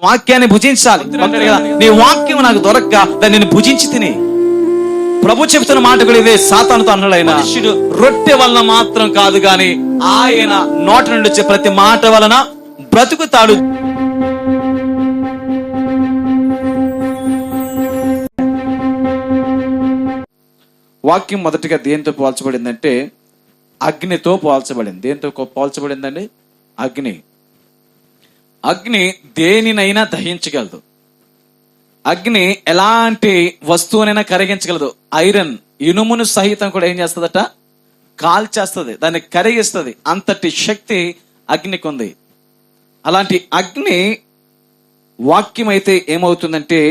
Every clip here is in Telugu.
వాక్యాన్ని భుజించాలి. నీ వాక్యం నాకు దొరక్క దాన్ని నేను భుజించి తిని. ప్రభు చెప్తున్న మాట కూడా ఇదే. సాతానుతో అన్నాడు ఆయన, మనుష్యుడు రొట్టె వలన మాత్రం కాదు గాని ఆయన నోటి నుండి వచ్చే ప్రతి మాట వలన బ్రతుకుతాడు. వాక్యం మొదటిగా దేంతో పోల్చబడిందంటే అగ్నితో పోల్చబడింది. దేంతో పోల్చబడిందండి? అగ్ని. అగ్ని దేనినైనా దహించగలదు. అగ్ని ఎలాంటి వస్తువునైనా కరిగించగలదు. ఐరన్, ఇనుమును సహితం కూడా ఏం చేస్తుందట? కాల్చేస్తుంది, దాన్ని కరిగిస్తుంది. అంతటి శక్తి అగ్నికి ఉంది. అలాంటి అగ్ని వాక్యం అయితే ఏమవుతుందంటే,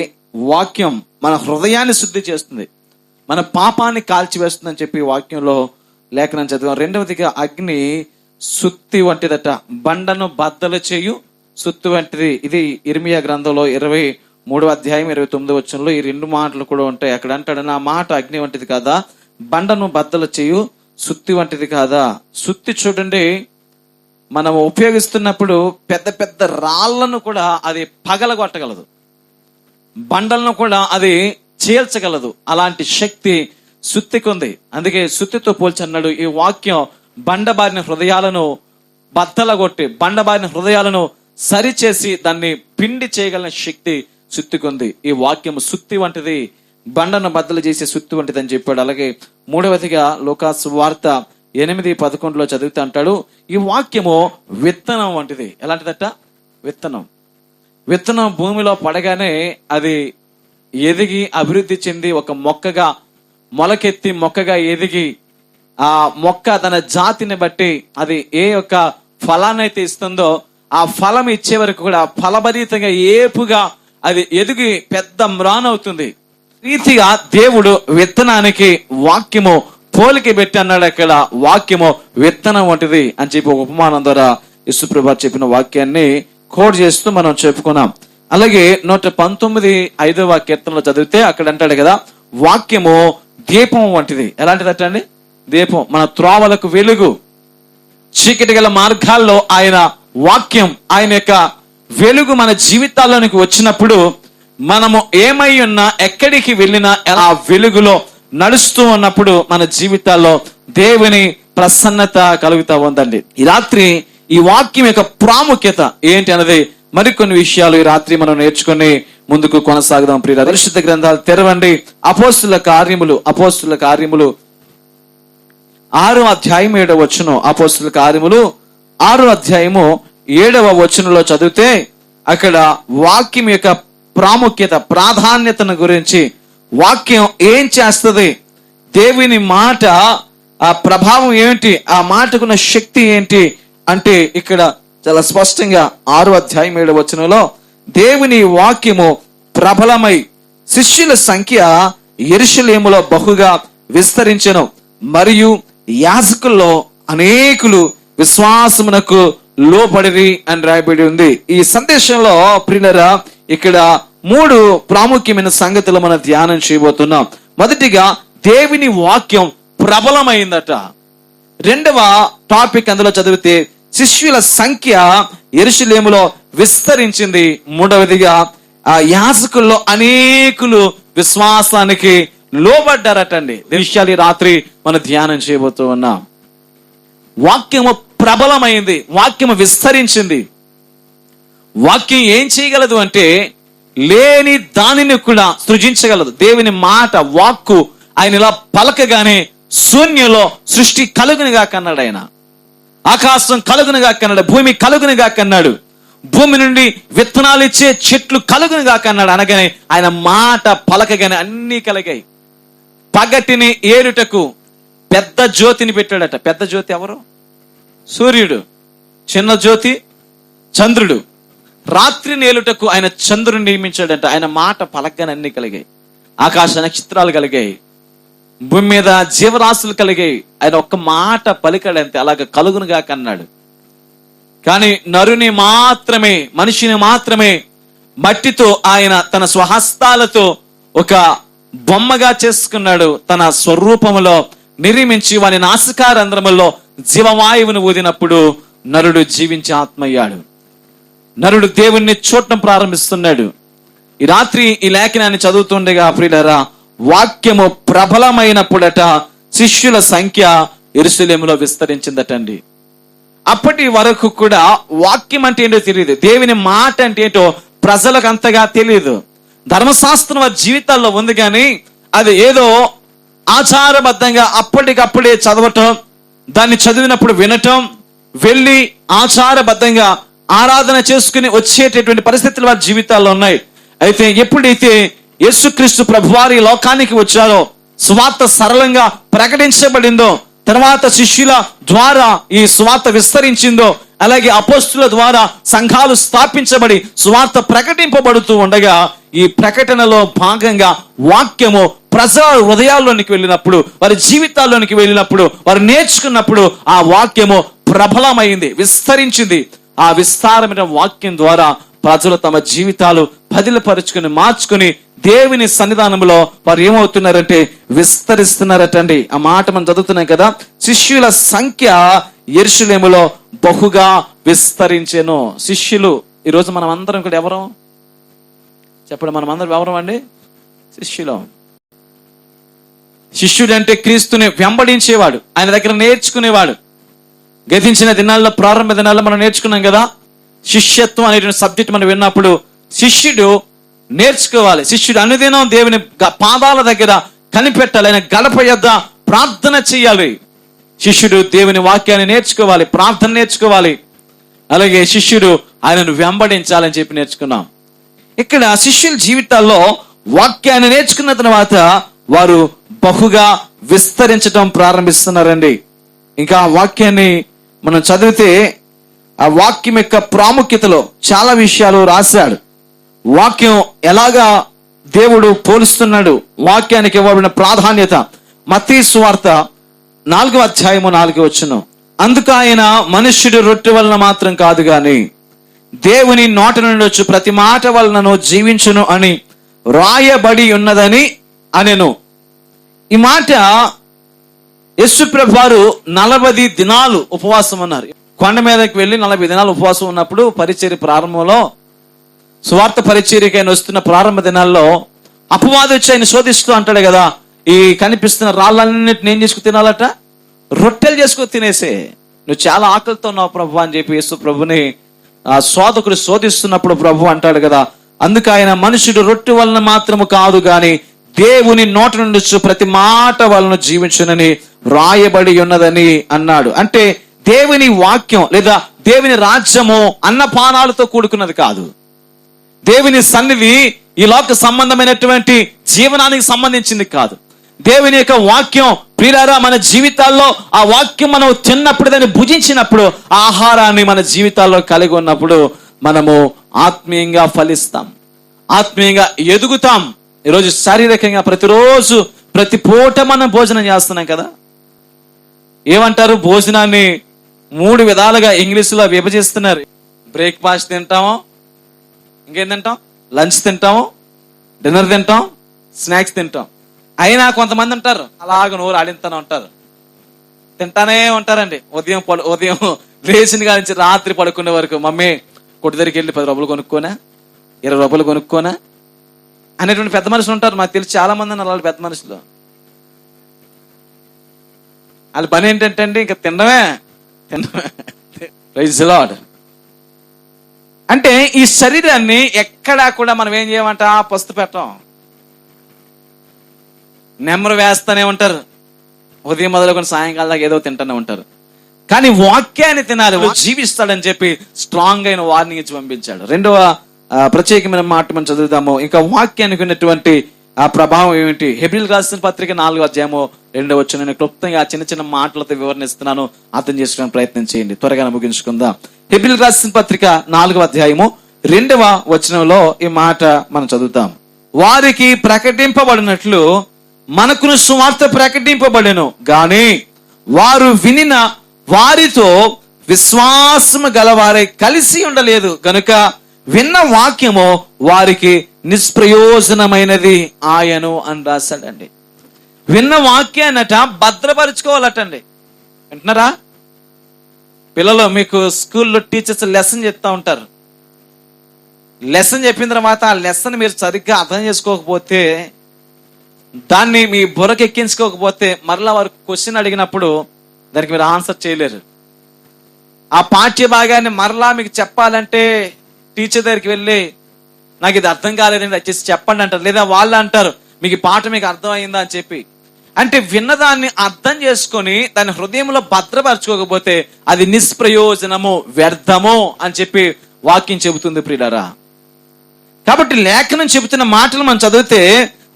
వాక్యం మన హృదయాన్ని శుద్ధి చేస్తుంది, మన పాపాన్ని కాల్చివేస్తుందని చెప్పి వాక్యంలో లేఖనం చదివాం. రెండవదిగా అగ్ని సుత్తి వంటిదట. బండను బద్దలు చేయు సుత్తి వంటిది. ఇది ఇర్మియా గ్రంథంలో 23వ అధ్యాయం 29వ వచనంలో ఈ రెండు మాటలు కూడా ఉంటాయి. అక్కడ అంటాడు, నా మాట అగ్ని వంటిది కాదా, బండను బద్దలు చేయు సుత్తి వంటిది కాదా. సుత్తి చూడండి, మనం ఉపయోగిస్తున్నప్పుడు పెద్ద పెద్ద రాళ్లను కూడా అది పగలగొట్టగలదు, బండలను కూడా అది చీల్చగలదు. అలాంటి శక్తి సుత్తికి ఉంది. అందుకే సుత్తితో పోల్చి అన్నాడు, ఈ వాక్యం బండబారిన హృదయాలను బద్దలగొట్టి, బండబారిన హృదయాలను సరిచేసి దాన్ని పిండి చేయగలిగిన శక్తి సుత్తికుంది. ఈ వాక్యం సుత్తి వంటిది, బండను బద్దలు చేసే సుత్తి వంటిది అని చెప్పాడు. అలాగే మూడవదిగా లూకాసు వార్త 8:11 చదివితే అంటాడు, ఈ వాక్యము విత్తనం వంటిది. ఎలాంటిదట? విత్తనం. విత్తనం భూమిలో పడగానే అది ఎదిగి అభివృద్ధి చెంది ఒక మొక్కగా మొలకెత్తి మొక్కగా ఎదిగి ఆ మొక్క తన జాతిని బట్టి అది ఏ యొక్క ఫలాన్నైతే ఇస్తుందో ఆ ఫలం ఇచ్చే వరకు కూడా ఫలభరితంగా ఏపుగా అది ఎదిగి పెద్ద మ్రానవుతుంది. రీతిగా దేవుడు విత్తనానికి వాక్యము పోలిక పెట్టి అన్నాడు. అక్కడ వాక్యము విత్తనం వంటిది అని చెప్పి ఒక ఉపమానం ద్వారా యేసుప్రభు చెప్పిన వాక్యాన్ని కోడ్ చేస్తూ మనం చెప్పుకున్నాం. అలాగే 119:5వ కీర్తనలో చదివితే అక్కడ అంటాడు కదా, వాక్యము దీపం వంటిది. ఎలాంటిదట అండి? దీపం, మన త్రోవలకు వెలుగు. చీకటి గల మార్గాల్లో ఆయన వాక్యం, ఆయన యొక్క వెలుగు మన జీవితాల్లోనికి వచ్చినప్పుడు మనము ఏమై ఉన్నా, ఎక్కడికి వెళ్ళినా ఆ వెలుగులో నడుస్తూ ఉన్నప్పుడు మన జీవితాల్లో దేవుని ప్రసన్నత కలుగుతా ఉందండి. ఈ రాత్రి ఈ వాక్యం యొక్క ప్రాముఖ్యత ఏంటి అన్నది మరికొన్ని విషయాలు ఈ రాత్రి మనం నేర్చుకుని ముందుకు కొనసాగుదాం. ప్రియ పరిశుద్ధ గ్రంథాలు తెరవండి. అపోస్తుల కార్యములు 6వ అధ్యాయం 7వ వచనం. అపోస్తుల కార్యములు 6వ అధ్యాయము 7వ వచనంలో చదివితే అక్కడ వాక్యం యొక్క ప్రాముఖ్యత, ప్రాధాన్యతను గురించి, వాక్యం ఏం చేస్తుంది, దేవుని మాట ఆ ప్రభావం ఏంటి, ఆ మాటకున్న శక్తి ఏంటి అంటే ఇక్కడ చాలా స్పష్టంగా 6వ అధ్యాయం 7వ వచనంలో, దేవుని వాక్యము ప్రబలమై శిష్యుల సంఖ్య యెరూషలేములో బహుగా విస్తరించెను, మరియు యాజకుల్లో అనేకులు విశ్వాసమునకు లోబడిరి అని రాయబడి ఉంది. ఈ సందేశంలో ప్రియులారా ఇక్కడ 3 ప్రాముఖ్యమైన సంగతులు మనం ధ్యానం చేయబోతున్నాం. మొదటిగా దేవుని వాక్యం ప్రబలమైందట. రెండవ టాపిక్ అందులో చదివితే శిష్యుల సంఖ్య యెరూషలేములో విస్తరించింది. మూడవదిగా ఆ యాజకుల్లో అనేకులు విశ్వాసానికి లోబడ్డారటండి. విషయాలు రాత్రి మనం ధ్యానం చేయబోతూ ఉన్నాం. వాక్యము ప్రబలమైంది, వాక్యము విస్తరించింది. వాక్యం ఏం చేయగలదు అంటే లేని దానిని కూడా సృజించగలదు. దేవుని మాట, వాక్కు ఆయన ఇలా పలకగానే శూన్యంలో సృష్టి కలుగునిగా కన్నాడు. ఆయన ఆకాశం కలుగునిగా కన్నాడు, భూమి కలుగునిగా కన్నాడు, భూమి నుండి విత్తనాలు ఇచ్చే చెట్లు కలుగునిగా కన్నాడు. అనగానే ఆయన మాట పలకగానే అన్ని కలిగాయి. పగటిని ఏరుటకు పెద్ద జ్యోతిని పెట్టాడట. పెద్ద జ్యోతి ఎవరు? సూర్యుడు. చిన్న జ్యోతి చంద్రుడు. రాత్రి నేలుటకు ఆయన చంద్రుని నియమించాడంట. ఆయన మాట పలకగానే అన్ని కలిగాయి. ఆకాశ నక్షత్రాలు కలిగాయి, భూమి మీద జీవరాశులు కలిగాయి. ఆయన ఒక్క మాట పలికాడంతే, అలాగ కలుగునుగా కన్నాడు. కానీ నరుని మాత్రమే, మనిషిని మాత్రమే మట్టితో ఆయన తన స్వహస్తాలతో ఒక బొమ్మగా చేసుకున్నాడు. తన స్వరూపములో నిర్మించి వాని నాసికారంధ్రములో జీవవాయువును ఊదినప్పుడు నరుడు జీవించి ఆత్మయ్యాడు. నరుడు దేవుణ్ణి చూడటం ప్రారంభిస్తున్నాడు. ఈ రాత్రి ఈ లేఖనాన్ని చదువుతుండగా ప్రియులారా, వాక్యము ప్రబలమైనప్పుడట శిష్యుల సంఖ్య యెరూషలేములో విస్తరించిందటండి. అప్పటి వరకు కూడా వాక్యం అంటే ఏంటో తెలియదు, దేవుని మాట అంటే ఏంటో ప్రజలకు అంతగా తెలియదు. ధర్మశాస్త్రం వారి జీవితాల్లో ఉంది, కానీ అది ఏదో ఆచారబద్ధంగా అప్పటికప్పుడే చదవటం, దాన్ని చదివినప్పుడు వినటం, వెళ్ళి ఆచారబద్ధంగా ఆరాధన చేసుకుని వచ్చేటటువంటి పరిస్థితులు వారి జీవితాల్లో ఉన్నాయి. అయితే ఎప్పుడైతే యేసుక్రీస్తు ప్రభువారి లోకానికి వచ్చారో, సువార్త సరళంగా ప్రకటించబడిందో, తర్వాత శిష్యుల ద్వారా ఈ సువార్త విస్తరించిందో, అలాగే అపోస్తుల ద్వారా సంఘాలు స్థాపించబడి సువార్త ప్రకటింపబడుతూ ఉండగా, ఈ ప్రకటనలో భాగంగా వాక్యము ప్రజల హృదయాల్లోనికి వెళ్ళినప్పుడు, వారి జీవితాల్లోనికి వెళ్ళినప్పుడు, వారు నేర్చుకున్నప్పుడు ఆ వాక్యము ప్రబలమైంది, విస్తరించింది. ఆ విస్తారమైన వాక్యం ద్వారా ప్రజలు తమ జీవితాలు బదిలపరుచుకుని మార్చుకుని దేవుని సన్నిధానంలో వారు ఏమవుతున్నారంటే విస్తరిస్తున్నారటండి. ఆ మాట మనం చదువుతున్నాం కదా, శిష్యుల సంఖ్య యెరూషలేములో బహుగా విస్తరించెను. శిష్యులు, ఈరోజు మనం అందరం కూడా ఎవరం చెప్పండి? మనం అందరం ఎవరం అండి? శిష్యులం. శిష్యుడు అంటే క్రీస్తుని వెంబడించేవాడు, ఆయన దగ్గర నేర్చుకునేవాడు. గతించిన దినాల్లో, ప్రారంభ దినాల్లో మనం నేర్చుకున్నాం కదా, శిష్యత్వం అనేటువంటి సబ్జెక్ట్ మనం విన్నప్పుడు శిష్యుడు నేర్చుకోవాలి. శిష్యుడు అనుదినం దేవుని పాదాల దగ్గర కనిపెట్టాలి, ఆయన గడప యొద్ద ప్రార్థన చేయాలి. శిష్యుడు దేవుని వాక్యాన్ని నేర్చుకోవాలి, ప్రార్థన నేర్చుకోవాలి. అలాగే శిష్యుడు ఆయనను వెంబడించాలని చెప్పి నేర్చుకున్నాం. ఇక్కడ శిష్యుల జీవితాల్లో వాక్యాన్ని నేర్చుకున్న తర్వాత వారు బహుగా విస్తరించడం ప్రారంభిస్తున్నారండి. ఇంకా ఆ వాక్యాన్ని మనం చదివితే ఆ వాక్యం యొక్క ప్రాముఖ్యతలో చాలా విషయాలు రాశాడు. వాక్యం ఎలాగా దేవుడు పోలుస్తున్నాడు, వాక్యానికి ఇవ్వబడిన ప్రాధాన్యత. మత్తయి సువార్త 4వ అధ్యాయము 4వ వచనం, అందుకు ఆయన మనుష్యుడు రొట్టె వలన మాత్రం కాదు గాని దేవుని నోట నుండి వచ్చు ప్రతి మాట వలనను జీవించును అని రాయబడి ఉన్నదని అనెను. ఈ మాట యేసు ప్రభువారు 40 దినాలు ఉపవాసం ఉన్నారు. కొండ మీదకి వెళ్ళి 40 దినాలు ఉపవాసం ఉన్నప్పుడు పరిచర్య ప్రారంభంలో, సువార్త పరిచర్యకైనా వస్తున్న ప్రారంభ దినాల్లో అపవాది వచ్చి ఆయన శోధిస్తూ అంటాడు కదా, ఈ కనిపిస్తున్న రాళ్ళన్నిటిని ఏం చేసుకు తినాలట? రొట్టెలు చేసుకుని తినేసే. నువ్వు చాలా ఆకలితో ఉన్నావు ప్రభు అని చెప్పి యేసు ప్రభుని ఆ శోధకుడు శోధిస్తున్నప్పుడు ప్రభు అంటాడు కదా, అందుకు ఆయన మనుషుడు రొట్టె వలన మాత్రము కాదు గాని దేవుని నోట నుండి ప్రతి మాట వలన జీవించునని రాయబడి ఉన్నదని అన్నాడు. అంటే దేవుని వాక్యం లేదా దేవుని రాజ్యము అన్నపానాలతో కూడుకున్నది కాదు. దేవుని సన్నిధి ఈ లోక సంబంధమైనటువంటి జీవనానికి సంబంధించింది కాదు. దేవుని యొక్క వాక్యం ప్రియులారా, మన జీవితాల్లో ఆ వాక్యం మనం తిన్నప్పుడు, దాన్ని భుజించినప్పుడు, ఆహారాన్ని మన జీవితాల్లో కలిగి ఉన్నప్పుడు మనము ఆత్మీయంగా ఫలిస్తాం, ఆత్మీయంగా ఎదుగుతాం. ఈరోజు శారీరకంగా ప్రతిరోజు ప్రతి పూట మనం భోజనం చేస్తున్నాం కదా. ఏమంటారు? భోజనాన్ని 3 విధాలుగా ఇంగ్లీష్లో విభజిస్తున్నారు. బ్రేక్ఫాస్ట్ తింటాము, ఇంకేం తింటాం? లంచ్ తింటాము, డిన్నర్ తింటాం, స్నాక్స్ తింటాం. అయినా కొంతమంది ఉంటారు అలాగ నోరు ఆడింతానే ఉంటారు, తింటానే ఉంటారండి. ఉదయం లేచిన కాడి నుంచి రాత్రి పడుకునే వరకు, మమ్మీ కొట్టు దగ్గరికి వెళ్ళి 10 రూపాయలు కొనుక్కోనా, 20 రూపాయలు కొనుక్కోనా అనేటువంటి పెద్ద మనుషులు ఉంటారు. మాకు తెలిసి చాలా మంది ఉన్నారు వాళ్ళు పెద్ద మనుషులు. వాళ్ళ పని ఏంటంటే అండి ఇంకా తినడమే. Praise the Lord. అంటే ఈ శరీరాన్ని ఎక్కడా కూడా మనం ఏం చేయమంట? పస్తు పెట్టం, నెమ్మరు వేస్తూనే ఉంటారు. ఉదయం మొదలుకొని సాయంకాలం దాకా ఏదో తింటూనే ఉంటారు. కానీ వాక్యాన్ని తినాలి, జీవిస్తాడని చెప్పి స్ట్రాంగ్ అయిన వార్నింగ్ ఇచ్చి పంపించాడు. రెండవ ప్రత్యేకమైన మాట మనం చదువుదాము. ఇంకా వాక్యానికి ఉన్నటువంటి ఆ ప్రభావం ఏమిటి? హెబ్రీయులకు రాసిన పత్రిక 4వ అధ్యాయము 2వ వచనం. నేను క్లుప్తంగా చిన్న చిన్న మాటలతో వివరణిస్తున్నాను, అర్థం చేసుకోవడానికి ప్రయత్నం చేయండి. త్వరగా ముగించుకుందాం. హెబ్రీయులకు రాసిన పత్రిక 4వ అధ్యాయము 2వ వచనంలో ఈ మాట మనం చదువుతాం. వారికి ప్రకటింపబడినట్లు మనకును సువార్త ప్రకటింపబడెను గాని వారు వినిన వారితో విశ్వాసము గలవారై కలిసి ఉండలేదు గనుక విన్న వాక్యము వారికి నిష్ప్రయోజనమైనది ఆయను అని రాశాడండి. విన్న వాక్యాన్నట భద్రపరుచుకోవాలటండి. వింటున్నారా పిల్లలు? మీకు స్కూల్లో టీచర్స్ లెసన్ చెప్తా ఉంటారు. లెసన్ చెప్పిన తర్వాత ఆ లెసన్ మీరు సరిగ్గా అర్థం చేసుకోకపోతే, దాన్ని మీ బుర్రకి ఎక్కించుకోకపోతే, మరలా వారు క్వశ్చన్ అడిగినప్పుడు దానికి మీరు ఆన్సర్ చేయలేరు. ఆ పాఠ్య భాగాన్ని మరలా మీకు చెప్పాలంటే టీచర్ దగ్గరికి వెళ్ళి నాకు ఇది అర్థం కాలేదండి వచ్చేసి చెప్పండి అంటారు. లేదా వాళ్ళు అంటారు మీకు ఈ పాఠం మీకు అర్థం అయిందా అని చెప్పి. అంటే విన్నదాన్ని అర్థం చేసుకొని దాని హృదయంలో భద్రపరచుకోకపోతే అది నిష్ప్రయోజనము, వ్యర్థము అని చెప్పి వాక్యం చెబుతుంది ప్రియులారా. కాబట్టి లేఖనం చెబుతున్న మాటలు మనం చదివితే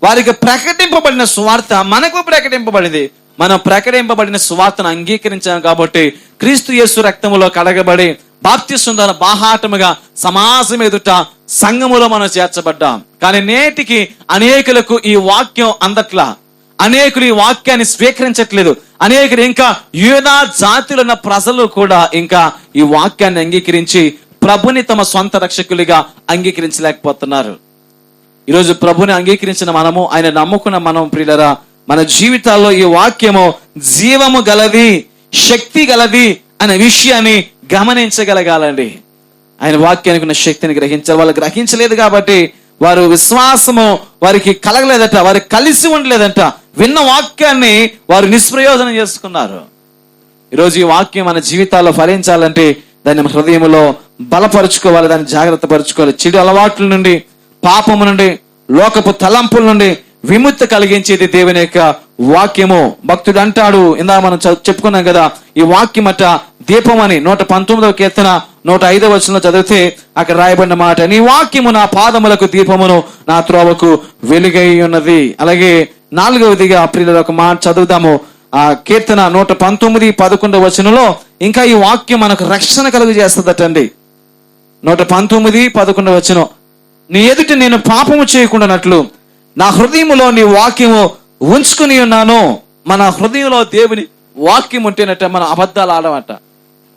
వారికి ప్రకటింపబడిన సువార్త మనకు ప్రకటింపబడింది. మనం ప్రకటింపబడిన సువార్తను అంగీకరించాం కాబట్టి క్రీస్తు యేసు రక్తములో కడగబడి బాప్తిస్మం ద్వారా బాహాటముగా సమాజం ఎదుట సంఘములో మనం చేర్చబడ్డాం. కానీ నేటికి అనేకులకు ఈ వాక్యం అందట్లా, అనేకులు ఈ వాక్యాన్ని స్వీకరించట్లేదు. అనేకులు ఇంకా యూదా జాతిలో ఉన్న ప్రజలు కూడా ఇంకా ఈ వాక్యాన్ని అంగీకరించి ప్రభుని తమ సొంత రక్షకులుగా అంగీకరించలేకపోతున్నారు. ఈరోజు ప్రభుని అంగీకరించిన మనము, ఆయన నమ్ముకున్న మనం ప్రియులరా, మన జీవితాల్లో ఈ వాక్యము జీవము గలది, శక్తి గలది అనే విషయాన్ని గమనించగలగాలండి. ఆయన వాక్యానికి ఉన్న శక్తిని గ్రహించారు. వాళ్ళు గ్రహించలేదు కాబట్టి వారు విశ్వాసము వారికి కలగలేదట, వారికి కలిసి ఉండలేదంట. విన్న వాక్యాన్ని వారు నిష్ప్రయోజనం చేసుకున్నారు. ఈరోజు ఈ వాక్యం మన జీవితాల్లో ఫలించాలంటే దాన్ని హృదయంలో బలపరుచుకోవాలి, దాన్ని జాగ్రత్త పరుచుకోవాలి. చెడు అలవాట్ల నుండి, పాపము నుండి, లోకపు తలంపుల నుండి విముక్తి కలిగించేది దేవుని యొక్క వాక్యము. భక్తుడు అంటాడు, ఇందా మనం చెప్పుకున్నాం కదా, ఈ వాక్యం అట దీపం అని. 119వ కీర్తన 105వ వచనంలో చదివితే అక్కడ రాయబడిన మాట, నీ వాక్యము నా పాదములకు దీపమును, నా త్రోవకు వెలుగై ఉన్నది. అలాగే 4వదిగా ప్రియుల ఒక మాట చదువుదాము. ఆ కీర్తన 119:11 వచనంలో ఇంకా ఈ వాక్యం మనకు రక్షణ కలుగు చేస్తుందటండి. 119:11 వచనం, నీ ఎదుట నేను పాపము చేయకుండానట్లు నా హృదయములో నీ వాక్యము ఉంచుకుని ఉన్నాను. మన హృదయంలో దేవుని వాక్యం ఉంటేనట మనం అబద్ధాలు ఆడమంట.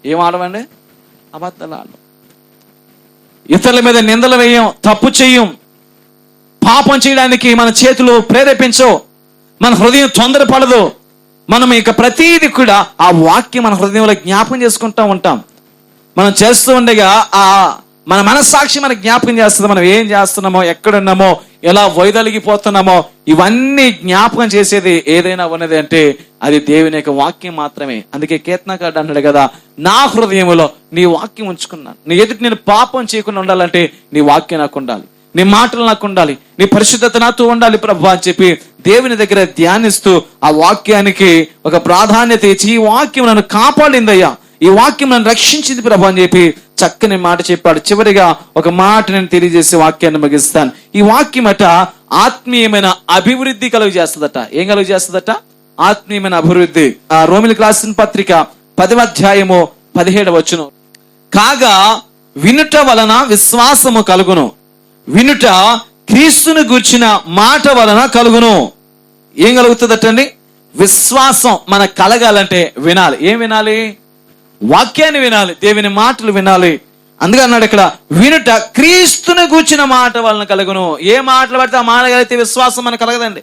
ఏం ఆడమండి? అబద్ధాలు ఆడం. ఇతరుల మీద నిందలు వేయం, తప్పు చెయ్యం, పాపం చేయడానికి మన చేతులు ప్రేరేపించవు, మన హృదయం తొందరపడదు. మనం ఇక ప్రతీది కూడా ఆ వాక్యం మన హృదయంలో జ్ఞాపకం చేసుకుంటూ ఉంటాం. మనం చేస్తూ ఉండగా మన మనస్సాక్షి మనకు జ్ఞాపకం చేస్తుంది. మనం ఏం చేస్తున్నామో, ఎక్కడున్నామో, ఎలా వైదొలిగిపోతున్నామో ఇవన్నీ జ్ఞాపకం చేసేది ఏదైనా ఉన్నది అంటే అది దేవుని యొక్క వాక్యం మాత్రమే. అందుకే కీర్తనకారుడు అన్నాడు కదా, నా హృదయంలో నీ వాక్యం ఉంచుకున్నాను. నీ ఎదుటి నేను పాపం చేయకుండా ఉండాలంటే నీ వాక్యం నాకు ఉండాలి, నీ మాటలు నాకు ఉండాలి, నీ పరిశుద్ధత నాతో ఉండాలి ప్రభు అని చెప్పి దేవుని దగ్గర ధ్యానిస్తూ ఆ వాక్యానికి ఒక ప్రాధాన్యత ఇచ్చి, ఈ వాక్యం నన్ను కాపాడిందయ్యా, ఈ వాక్యం నన్ను రక్షించింది ప్రభు అని చెప్పి చక్కని మాట చెప్పాడు. చివరిగా ఒక మాట నేను తెలియజేసే వాక్యాన్ని ముగిస్తాను. ఈ వాక్యం అట ఆత్మీయమైన అభివృద్ధి కలుగు చేస్తుందట. ఏం కలుగు చేస్తుందట? ఆత్మీయమైన అభివృద్ధి. ఆ రోమిలకు రాసిన పత్రిక 10వ అధ్యాయము 17వ వచనం, కాగా వినుట వలన విశ్వాసము కలుగును, వినుట క్రీస్తును గూర్చిన మాట వలన కలుగును. ఏం కలుగుతుందటండి? విశ్వాసం మనకు కలగాలంటే వినాలి. ఏం వినాలి? వాక్యాన్ని వినాలి, దేవుని మాటలు వినాలి. అందుకే అన్నాడు ఇక్కడ, వినుట క్రీస్తును గూర్చిన మాట వలన కలుగును. ఏ మాటలు పడితే ఆ మాట కలిగితే విశ్వాసం మనకు కలగదండి.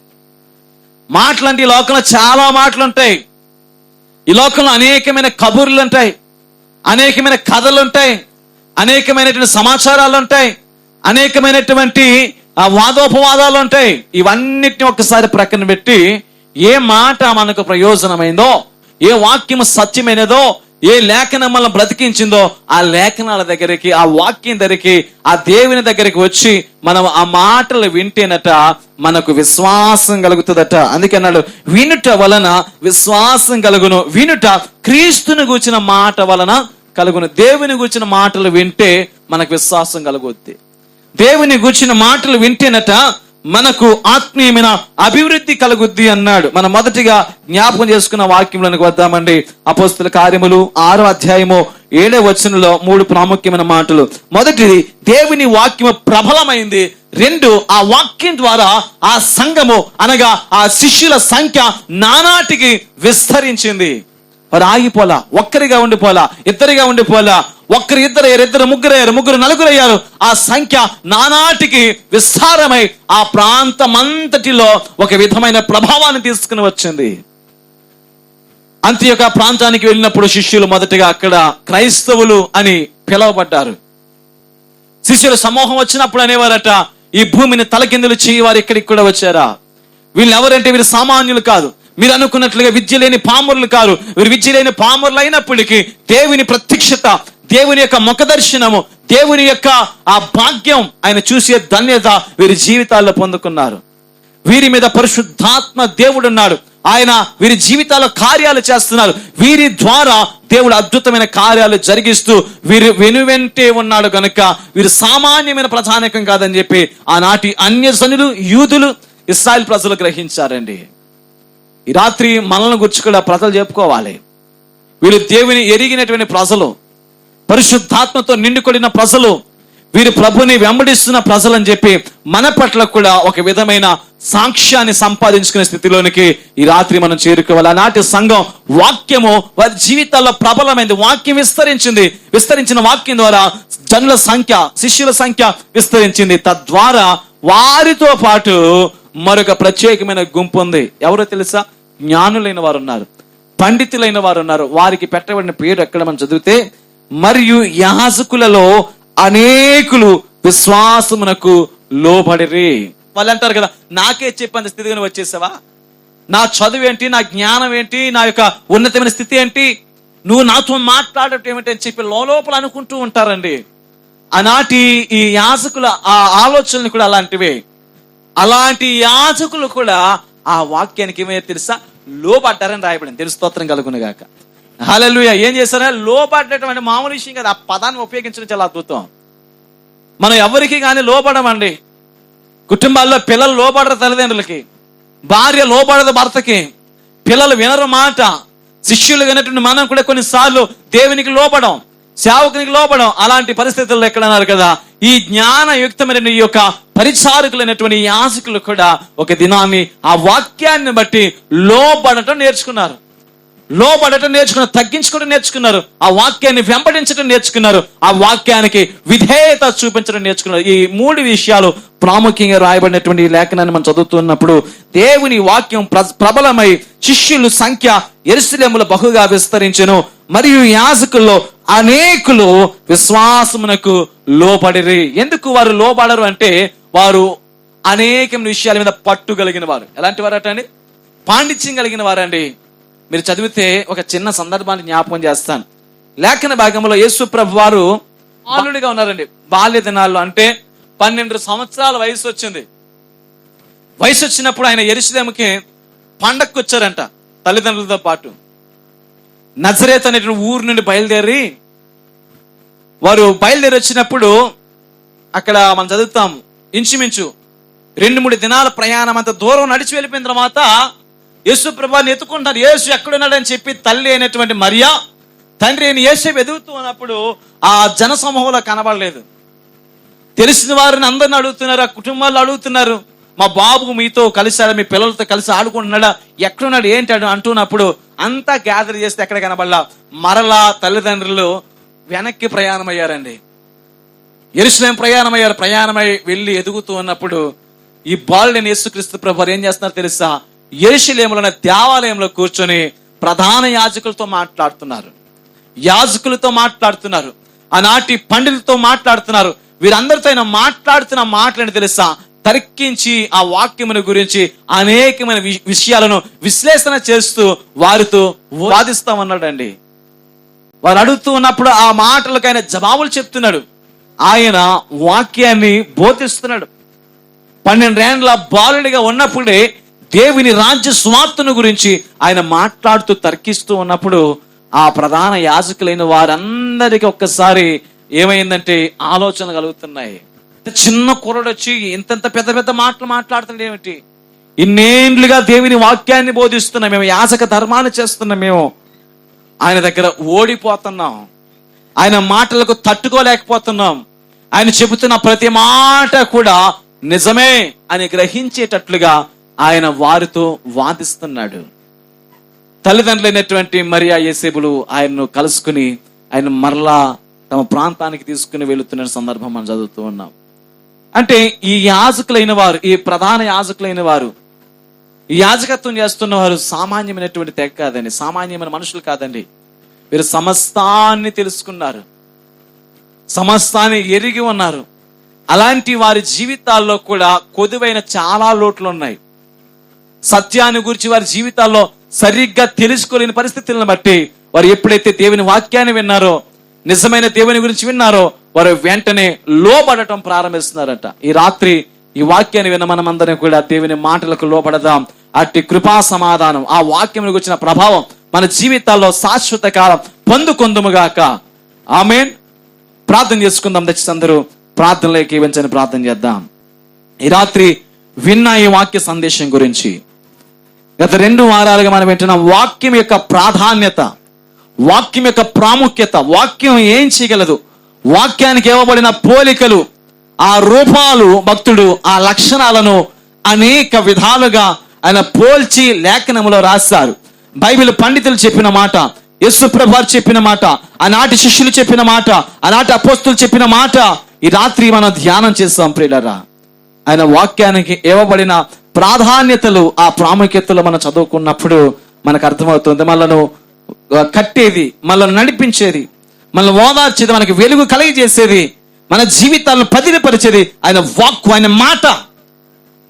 మాటలు అంటే ఈ లోకంలో చాలా మాటలు ఉంటాయి. ఈ లోకంలో అనేకమైన కబుర్లు ఉంటాయి, అనేకమైన కథలు ఉంటాయి, అనేకమైనటువంటి సమాచారాలు ఉంటాయి, అనేకమైనటువంటి వాదోపవాదాలు ఉంటాయి. ఇవన్నిటిని ఒక్కసారి ప్రక్కన పెట్టి ఏ మాట మనకు ప్రయోజనమైందో, ఏ వాక్యం సత్యమైనదో, ఏ లేఖనం మనం బ్రతికించిందో ఆ లేఖనాల దగ్గరికి, ఆ వాక్యం దగ్గరికి, ఆ దేవుని దగ్గరికి వచ్చి మనం ఆ మాటలు వింటేనట మనకు విశ్వాసం కలుగుతుందట. అందుకే అన్నాడు, వినుట వలన విశ్వాసం కలుగును, వినుట క్రీస్తుని గూర్చిన మాట వలన కలుగును. దేవుని గూర్చిన మాటలు వింటే మనకు విశ్వాసం కలుగుద్ది. దేవుని గూర్చిన మాటలు వింటేనట మనకు ఆత్మీయమైన అభివృద్ధి కలుగుద్ది అన్నాడు. మనం మొదటిగా జ్ఞాపకం చేసుకున్న వాక్యంలోనికి వద్దామండి. అపోస్తుల కార్యములు 6వ అధ్యాయము 7వ వచనంలో 3 ప్రాముఖ్యమైన మాటలు. మొదటిది, దేవుని వాక్యము ప్రబలమైంది. 2, ఆ వాక్యం ద్వారా ఆ సంఘము అనగా ఆ శిష్యుల సంఖ్య నానాటికి విస్తరించింది. వారు ఆగిపోలా, ఒక్కరిగా ఉండిపోలా, ఇద్దరిగా ఉండిపోలా, ఒక్కరు ఇద్దరు ముగ్గురు నలుగురు అయ్యారు. ఆ సంఖ్య నానాటికి విస్తారమై ఆ ప్రాంతమంతటిలో ఒక విధమైన ప్రభావాన్ని తీసుకుని వచ్చింది. అంత్యొక ప్రాంతానికి వెళ్ళినప్పుడు శిష్యులు మొదటగా అక్కడ క్రైస్తవులు అని పిలువబడ్డారు. శిష్యుల సమూహం వచ్చినప్పుడు అనేవారట, ఈ భూమిని తలకిందులు చేయవారు ఇక్కడికి కూడా వచ్చారా? వీళ్ళు ఎవరంటే వీరు సామాన్యులు కాదు, మీరు అనుకున్నట్లుగా విద్య లేని పామరులు కాదు. వీరు విద్య లేని పామరులు అయినప్పటికీ దేవుని ప్రత్యక్షత, దేవుని యొక్క ముఖ దర్శనము, దేవుని యొక్క ఆ భాగ్యం, ఆయన చూసే ధన్యత వీరి జీవితాల్లో పొందుకున్నారు. వీరి మీద పరిశుద్ధాత్మ దేవుడు ఉన్నాడు. ఆయన వీరి జీవితాల్లో కార్యాలు చేస్తున్నారు. వీరి ద్వారా దేవుడు అద్భుతమైన కార్యాలు జరిగిస్తూ వీరు వెనువెంటే ఉన్నాడు గనుక వీరు సామాన్యమైన ప్రధానికం కాదని చెప్పి ఆనాటి అన్యజనులు, యూదులు, ఇశ్రాయేల్ ప్రజలు గ్రహించారండి. ఈ రాత్రి మనల్ని గురించి కూడా ప్రజలు చెప్పుకోవాలి. వీళ్ళు దేవుని ఎరిగినటువంటి ప్రజలు, పరిశుద్ధాత్మతో నిండుకొడిన ప్రజలు, వీరు ప్రభుని వెంబడిస్తున్న ప్రజలు అని చెప్పి మన పట్ల కూడా ఒక విధమైన సాక్ష్యాన్ని సంపాదించుకునే స్థితిలోనికి ఈ రాత్రి మనం చేరుకోవాలి. ఆనాటి సంఘం వాక్యము వారి జీవితాల్లో ప్రబలమైంది. వాక్యం విస్తరించిన వాక్యం ద్వారా జనుల సంఖ్య, శిష్యుల సంఖ్య విస్తరించింది. తద్వారా వారితో పాటు మరొక ప్రత్యేకమైన గుంపు ఉంది. ఎవరో తెలుసా? జ్ఞానులైన వారు ఉన్నారు, పండితులైన వారు ఉన్నారు. వారికి పెట్టబడిన పేరు ఎక్కడ మనం చదివితే, మరియు యాజకులలో అనేకులు విశ్వాసమునకు లోబడిరి. వాళ్ళు అంటారు కదా, నాకే చెప్పంత స్థితిగా వచ్చేసావా? నా చదువు ఏంటి, నా జ్ఞానం ఏంటి, నా యొక్క ఉన్నతమైన స్థితి ఏంటి, నువ్వు నాతో మాట్లాడటం ఏమిటి అని చెప్పి లోపల అనుకుంటూ ఉంటారండి. ఆనాటి ఈ యాజకుల ఆ ఆలోచనలు కూడా అలాంటివే. అలాంటి యాజకులు కూడా ఆ వాక్యానికి ఏమైనా తెలుసా? లోబడ్డారని రాయబడింది. తెలుసు, స్తోత్రం కలుగునుగాక. హల్లెలూయా. ఏం చేశారా? లోబడటం అంటే మామూలు విషయం కదా. ఆ పదాన్ని ఉపయోగించడం చాలా అద్భుతం. మనం ఎవరికి కానీ లోబడమండి. కుటుంబాల్లో పిల్లలు లోబడరు తల్లిదండ్రులకి, భార్య లోబడదు భర్తకి, పిల్లలు వినరు మాట. శిష్యులు వినటువంటి మనం కూడా కొన్నిసార్లు దేవునికి లోబడం, సేవకునికి లోబడం. అలాంటి పరిస్థితుల్లో ఎక్కడన్నారు కదా, ఈ జ్ఞానయుక్తమైన ఈ యొక్క పరిచారకులైనటువంటి యాజకులు కూడా ఒక దినాన్ని ఆ వాక్యాన్ని బట్టి లోబడటం నేర్చుకున్నారు. తగ్గించుకోవడం నేర్చుకున్నారు. ఆ వాక్యాన్ని వెంబడించడం నేర్చుకున్నారు. ఆ వాక్యానికి విధేయత చూపించడం నేర్చుకున్నారు. ఈ 3 విషయాలు ప్రాముఖ్యంగా రాయబడినటువంటి ఈ లేఖనాన్ని మనం చదువుతున్నప్పుడు, దేవుని వాక్యం ప్రబలమై శిష్యుల సంఖ్య యెరూషలేములో బహుగా విస్తరించెను, మరియు యాజకుల్లో అనేకులు విశ్వాసమునకు లోబడిరి. ఎందుకు వారు లోబడరు అంటే, వారు అనేక విషయాల మీద పట్టు కలిగిన వారు. ఎలాంటి వారు అండి? పాండిత్యం కలిగిన వారండి. మీరు చదివితే ఒక చిన్న సందర్భాన్ని జ్ఞాపకం చేస్తాను. లేఖన భాగంలో యేసు ప్రభు వారు బాలుడిగా ఉన్నారండి. బాల్య దినాల్లో అంటే 12 సంవత్సరాల వయసు వచ్చింది. వయసు వచ్చినప్పుడు ఆయన యెరూషలేముకి పండక్కి వచ్చారంట తల్లిదండ్రులతో పాటు. నజరేతు అనేటువంటి ఊరు నుండి వారు బయలుదేరి వచ్చినప్పుడు అక్కడ మనం చదువుతాం, ఇంచుమించు 2-3 దినాల ప్రయాణం, అంత దూరం నడిచి వెళ్ళిపోయిన తర్వాత యేసు ప్రభువుని ఎత్తుకుంటారు. యేసు ఎక్కడున్నాడని చెప్పి తల్లి అయినటువంటి మరియా, తండ్రి అయిన యేసేపు ఎదుగుతూ ఉన్నప్పుడు ఆ జన సమూహంలో కనబడలేదు. తెలిసిన వారిని అందరిని అడుగుతున్నారు, ఆ కుటుంబాలు అడుగుతున్నారు, మా బాబు మీతో కలిసాడా, మీ పిల్లలతో కలిసి ఆడుకుంటున్నాడా, ఎక్కడున్నాడు ఏంటి అంటున్నప్పుడు అంతా గ్యాదర్ చేస్తే ఎక్కడ కనబడలా. మరలా తల్లిదండ్రులు వెనక్కి ప్రయాణమయ్యారండి. యెరూషలేము ప్రయాణమై వెళ్ళి ఎదుగుతూ ఉన్నప్పుడు ఈ బాలుడైన యేసుక్రీస్తు ప్రభు ఏం చేస్తున్నారు తెలుసా? యెరూషలేములో దేవాలయంలో కూర్చొని ప్రధాన యాజకులతో మాట్లాడుతున్నారు. ఆనాటి పండితులతో మాట్లాడుతున్నారు. వీరందరితో ఆయన మాట్లాడుతున్న మాటలని తెలుసా? తర్కించి ఆ వాక్యముని గురించి అనేకమైన విషయాలను విశ్లేషణ చేస్తూ వారితో వాదిస్తామన్నాడండి. వారు అడుగుతూ ఉన్నప్పుడు ఆ మాటలకు ఆయన జవాబులు చెప్తున్నాడు. ఆయన వాక్యాన్ని బోధిస్తున్నాడు. 12 ఏండ్ల బాలుడిగా ఉన్నప్పుడే దేవుని రాజ్య సువార్తను గురించి ఆయన మాట్లాడుతూ తర్కిస్తూ ఉన్నప్పుడు ఆ ప్రధాన యాజకులైన వారందరికీ ఒక్కసారి ఏమైందంటే ఆలోచన కలుగుతున్నాయి. చిన్న కుర్రడు వచ్చి ఇంత పెద్ద మాటలు మాట్లాడుతున్నాడు ఏమిటి? ఇన్నేండ్లుగా దేవుని వాక్యాన్ని బోధిస్తున్నాం మేము, యాజక ధర్మాన్ని చేస్తున్నాం మేము, ఆయన దగ్గర ఓడిపోతున్నాం, ఆయన మాటలకు తట్టుకోలేకపోతున్నాం, ఆయన చెబుతున్న ప్రతి మాట కూడా నిజమే అని గ్రహించేటట్లుగా ఆయన వారితో వాదిస్తున్నాడు. తల్లిదండ్రులైనటువంటి మరియా, యేసేపులు ఆయన్ను కలుసుకుని ఆయన మరలా తమ ప్రాంతానికి తీసుకుని వెళుతున్న సందర్భం మనం చదువుతూ ఉన్నాం. అంటే ఈ యాజకులైన వారు, ఈ ప్రధాన యాజకులైన వారు, ఈ యాజకత్వం చేస్తున్న వారు సామాన్యమైనటువంటి తెగ కాదండి, సామాన్యమైన మనుషులు కాదండి. వీరు సమస్తాన్ని తెలుసుకున్నారు, సమస్తాన్ని ఎరిగి ఉన్నారు. అలాంటి వారి జీవితాల్లో కూడా కొదువైన చాలా లోట్లు ఉన్నాయి. సత్యాన్ని గురించి వారి జీవితాల్లో సరిగ్గా తెలుసుకోలేని పరిస్థితులను బట్టి వారు ఎప్పుడైతే దేవుని వాక్యాన్ని విన్నారో, నిజమైన దేవుని గురించి విన్నారో, వారు వెంటనే లోబడటం ప్రారంభిస్తున్నారట. ఈ రాత్రి ఈ వాక్యాన్ని విన్న మనం అందరం కూడా దేవుని మాటలకు లోబడదాం. అట్టి కృపా సమాధానం, ఆ వాక్యం గురించిన ప్రభావం మన జీవితాల్లో శాశ్వత కాలం పొందుకొందుముగాక. ఆమేన్. ప్రార్థన చేసుకుందాం. దయచేసి అందరూ ప్రార్థనలోకి వెంచని ప్రార్థన చేద్దాం. ఈ రాత్రి విన్న ఈ వాక్య సందేశం గురించి గత 2 వారాలుగా మనం వింటున్నాం. వాక్యం యొక్క ప్రాధాన్యత, వాక్యం యొక్క ప్రాముఖ్యత, వాక్యం ఏం చేయగలదు, వాక్యానికి ఇవ్వబడిన పోలికలు, ఆ రూపాలు, భక్తుడు ఆ లక్షణాలను అనేక విధాలుగా ఆయన పోల్చి లేఖనములో రాశారు. బైబిల్ పండితులు చెప్పిన మాట, యేసు ప్రభువు చెప్పిన మాట, ఆనాటి శిష్యులు చెప్పిన మాట, ఆనాటి అపోస్తులు చెప్పిన మాట ఈ రాత్రి మనం ధ్యానం చేస్తాం ప్రియులారా. ఆయన వాక్యానికి ఇవ్వబడిన ప్రాధాన్యతలు, ఆ ప్రాముఖ్యతలు మనం చదువుకున్నప్పుడు మనకు అర్థమవుతుంది. మనను కట్టేది, మనల్ని నడిపించేది, మనల్ని ఓదార్చేది, మనకి వెలుగు కలిగజేసేది, మన జీవితాలను పదిలిపరిచేది ఆయన వాక్కు, ఆయన మాట.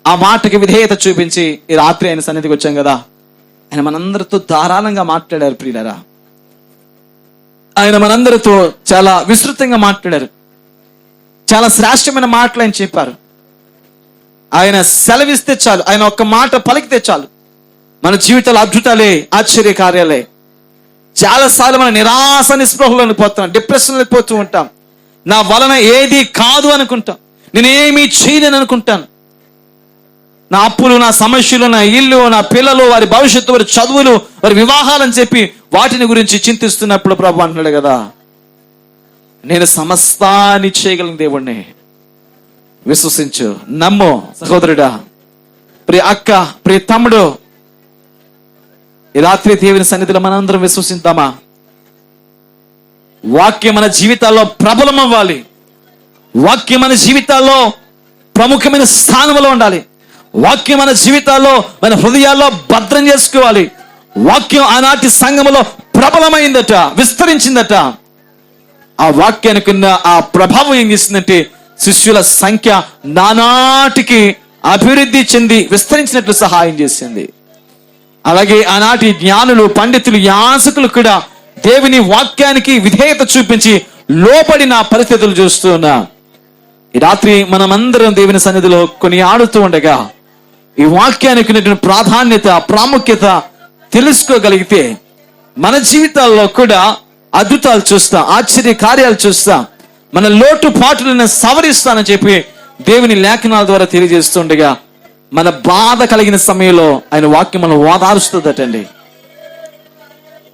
ఆ మాటకి విధేయత చూపించి ఈ రాత్రి ఆయన సన్నిధికి వచ్చాం కదా. ఆయన మనందరితో ధారాళంగా మాట్లాడారు ప్రియులారా. ఆయన మనందరితో చాలా విస్తృతంగా మాట్లాడారు. చాలా శ్రేష్టమైన మాటలు ఆయన చెప్పారు. ఆయన సెలవిస్తే చాలు, ఆయన ఒక్క మాట పలికితే చాలు, మన జీవితాలు అద్భుతాలే, ఆశ్చర్య కార్యాలే. చాలాసార్లు మనం నిరాశ నిస్పృహలోకి పోతాం, డిప్రెషన్లోకి పోతూ ఉంటాం. నా వలన ఏది కాదు అనుకుంటాం, నేనేమీ చేయలేను అనుకుంటాను. నా అప్పులు, నా సమస్యలు, నా ఇల్లు, నా పిల్లలు, వారి భవిష్యత్తు, వారి చదువులు, వారి వివాహాలని చెప్పి వాటిని గురించి చింతిస్తున్నప్పుడు ప్రభు అంటున్నాడు కదా, నేను సమస్తాన్ని చేయగలను దేవుణ్ణి. విశ్వసించు, నమ్ము సహోదరుడా, ప్రియ అక్క, ప్రియ తమ్ముడు. ఈ రాత్రి దేవుని సన్నిధిలో మనందరం విశ్వసిద్దామా? వాక్యం మన జీవితాల్లో ప్రబలం అవ్వాలి. వాక్యం మన జీవితాల్లో ప్రముఖమైన స్థానంలో ఉండాలి. వాక్యం మన జీవితాల్లో, మన హృదయాల్లో భద్రం చేసుకోవాలి. వాక్యం ఆనాటి సంఘములో ప్రబలమైందట, విస్తరించిందట. ఆ వాక్యానికి ఉన్న ఆ ప్రభావం ఏం చేసిందంటే శిష్యుల సంఖ్య నానాటికి అభివృద్ధి చెంది విస్తరించినట్లు సహాయం చేసింది. అలాగే ఆనాటి జ్ఞానులు, పండితులు, యాజకులు కూడా దేవుని వాక్యానికి విధేయత చూపించి లోపడిన పరిస్థితులు చూస్తున్నా. ఈ రాత్రి మనమందరం దేవుని సన్నిధిలో కొనియాడుతూ ఉండగా ఈ వాక్యానికి ప్రాధాన్యత, ప్రాముఖ్యత తెలుసుకోగలిగితే మన జీవితాల్లో కూడా అద్భుతాలు చూస్తాం, ఆశ్చర్య కార్యాలు చూస్తాం. మన లోటుపాటులను సవరిస్తానని చెప్పి దేవుని లేఖనాల ద్వారా తెలియజేస్తుండగా మన బాధ కలిగిన సమయంలో ఆయన వాక్యం మనం ఓదారుస్తుందటండి.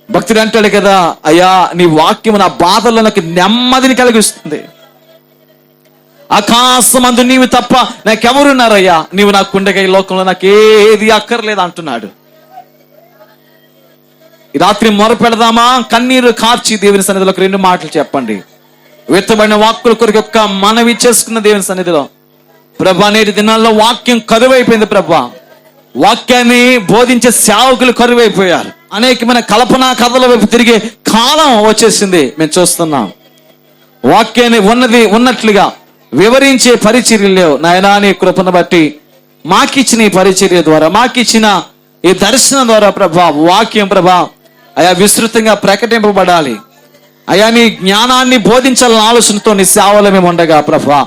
భక్తుడు అంటాడు కదా, అయ్యా నీ వాక్యం నా బాధల్లో నాకు నెమ్మదిని కలిగిస్తుంది. ఆకాశమందు నీవు తప్ప నాకెవరున్నారయ్యా, నీవు నాకుండగా ఈ లోకంలో నాకేది అక్కర్లేదు అంటున్నాడు. ఈ రాత్రి మొరపెడదామా? కన్నీరు కార్చి దేవుని సన్నిధిలో 2 మాటలు చెప్పండి. విత్తబడిన వాక్కుల కొరకు ఒక్క మనవి చేసుకున్న దేవుని సన్నిధిలో, ప్రభా నేటి దినాల్లో వాక్యం కరువైపోయింది ప్రభా. వాక్యాన్ని బోధించే సేవకులు కరువైపోయారు. అనేకమైన కల్పనా కథల వైపు తిరిగే కాలం వచ్చేసింది. మేము చూస్తున్నాం. వాక్యాన్ని ఉన్నది ఉన్నట్లుగా వివరించే పరిచర్యలు లేవు. నాయనా నీ కృపను బట్టి మాకిచ్చిన ఈ పరిచర్య ద్వారా, మాకిచ్చిన ఈ దర్శనం ద్వారా ప్రభా, వాక్యం ప్రభా అయా విస్తృతంగా ప్రకటింపబడాలి. అయా నీ జ్ఞానాన్ని బోధించాలన్న ఆలోచనతో నీ సేవలో మేము ఉండగా ప్రభా,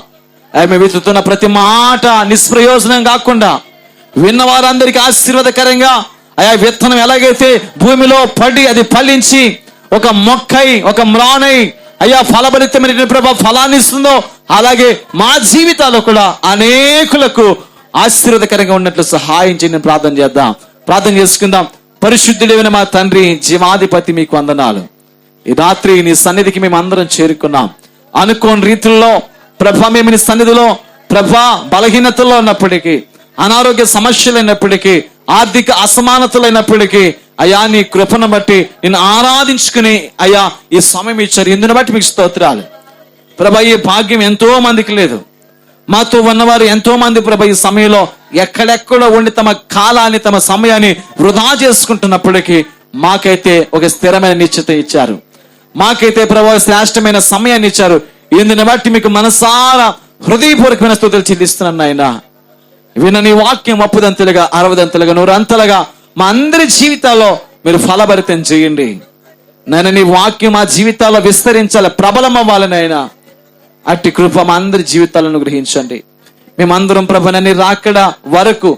మేము వెతుకుతున్న ప్రతి మాట నిష్ప్రయోజనం కాకుండా విన్న వారందరికీ ఆశీర్వాదకరంగా, అయా విత్తనం ఎలాగైతే భూమిలో పడి అది ఫలించి ఒక మొక్కై, ఒక మ్రానై అయ్యా ఫలభరితమైన ప్రభా ఫలాన్ని ఇస్తుందో, అలాగే మా జీవితాల్లో కూడా అనేకులకు ఆశీర్వాదకరంగా ఉన్నట్లు సహాయం చేయని ప్రార్థన చేద్దాం. ప్రార్థన చేసుకుందాం. పరిశుద్ధుడైన మా తండ్రి, జీవాధిపతి, మీకు వందనాలు. ఈ రాత్రి నీ సన్నిధికి మేము అందరం చేరుకున్నాం. అనుకోని రీతుల్లో ప్రభా మేము నీ సన్నిధిలో ప్రభా బలహీనతల్లో ఉన్నప్పటికీ, అనారోగ్య సమస్యలు అయినప్పటికీ, ఆర్థిక అసమానతలైనప్పటికీ అయ్యా నీ కృపను బట్టి నేను ఆరాధించుకుని అయ్యా ఈ సమయం ఇచ్చారు. ఇందుని బట్టి మీకు స్తోత్రాలు ప్రభా. ఈ భాగ్యం ఎంతో మందికి లేదు. మాతో ఉన్నవారు ఎంతో మంది ప్రభా ఈ సమయంలో ఎక్కడెక్కడో ఉండి తమ కాలాన్ని, తమ సమయాన్ని వృధా చేసుకుంటున్నప్పటికీ మాకైతే ఒక స్థిరమైన నిశ్చిత ఇచ్చారు. మాకైతే ప్రభా శ్రేష్టమైన సమయాన్ని ఇచ్చారు. ఇందుని బట్టి మీకు మనసారా హృదయపూర్వకమైన స్తుతులు చెల్లిస్తున్నాను నాయన. విన్న నీ వాక్యం 30 60 100 మా అందరి జీవితాల్లో మీరు ఫలభరితం చేయండి నాయన. నీ వాక్యం మా జీవితాల్లో విస్తరించాలి, ప్రబలం అవ్వాలి నాయన. అట్టి కృప మా అందరి జీవితాలను గ్రహించండి. మేమందరం ప్రభు నీ రాకడ వరకు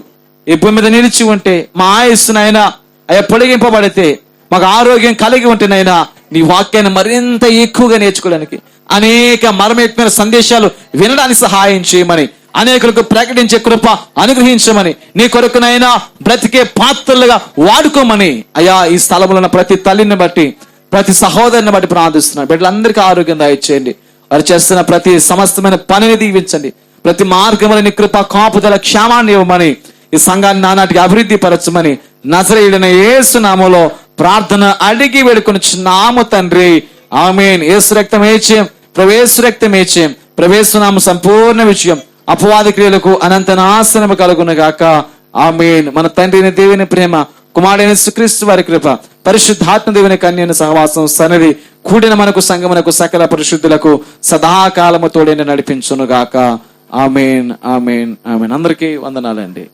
ఈ భూమి మీద నిలిచి ఉంటే, మా ఆయుస్సునైనా అయ్యా పొడిగింపబడితే, మాకు ఆరోగ్యం కలిగి ఉంటేనైనా నీ వాక్యాన్ని మరింత ఎక్కువగా నేర్చుకోవడానికి, అనేక మర్మయుక్తమైన సందేశాలు వినడానికి సహాయం చేయమని, అనేకులకు ప్రకటించే కృప అనుగ్రహించమని, నీ కొరకునైనా బ్రతికే పాత్రలుగా వాడుకోమని అయ్యా ఈ స్థలంలో ఉన్న ప్రతి తల్లిని బట్టి, ప్రతి సహోదరుని బట్టి ప్రార్థిస్తున్నాను. బిడ్డలందరికీ ఆరోగ్యం దయచేయండి. వారు చేస్తున్న ప్రతి సమస్తమైన పనిని దీవించండి. ప్రతి మార్గంలో నీ కృప కాపుదల క్షేమాన్ని ఇవ్వమని, ఈ సంఘాన్ని నానాటికి అభివృద్ధి పరచమని నజరేయుడైన యేసు నామములో ప్రార్థన అడిగి వేడుకొనుచున్నాము తండ్రి. ఆమేన్. యేసు రక్తం ఏచేయం, ప్రవేశ రక్తం ఏచేయం, ప్రవేశనామ సంపూర్ణ విజయం, అపవాది క్రియలకు అనంత నాశనము కలుగును గాక. ఆమేన్. మన తండ్రి దేవుని ప్రేమ, కుమారుడైన యేసుక్రీస్తు వారి కృప, పరిశుద్ధాత్మ దేవుని కన్యని సహవాసం సన్నిధి కూడిన మనకు సంగమునకు సకల పరిశుద్ధులకు సదాకాలము తోడైన నడిపించును గాక. ఆమేన్, ఆమేన్, ఆమేన్. అందరికీ వందనాలండి.